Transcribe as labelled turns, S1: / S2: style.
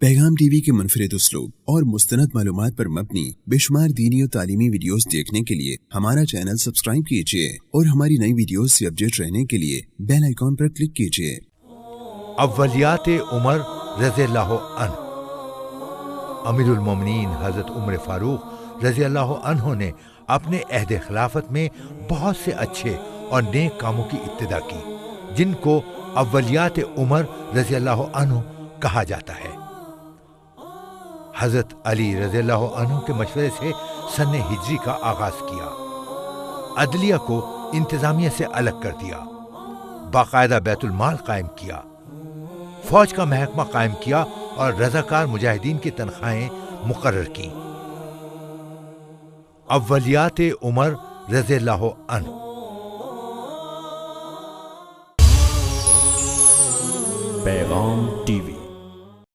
S1: पैगाम टीवी के मुनफरिद उसलूब और मुस्तनद मालूमात पर मबनी बेशुमार दीनी और तालीमी वीडियोस देखने के लिए हमारा चैनल सब्सक्राइब कीजिए और हमारी नई वीडियोस से अपडेट रहने के लिए बेल आइकॉन पर क्लिक कीजिए।
S2: अव्वलियात उमर रज़ियल्लाहु अन्हु। अमीरुल मोमिनीन हजरत उमर फारूक रज़ियल्लाहु अन्हु ने अपने अहद खिलाफत में बहुत से अच्छे और नेक कामों की इब्तिदा की, जिनको अव्वलियात उमर रज़ियल्लाहु अन्हु कहा जाता है। हजरत अली रज़ियल्लाहु अन्हु के मशवरे से सन हिजरी का आगाज किया, अदलिया को इंतजामिया से अलग कर दिया, बाकायदा बैतुल माल कायम किया, फौज का महकमा कायम किया और रजाकार मुजाहिदीन की तनख्वाहें मुकर्रर की। अव्वलियात उमर रज़ियल्लाहु अन्हु।
S3: पैगाम टीवी।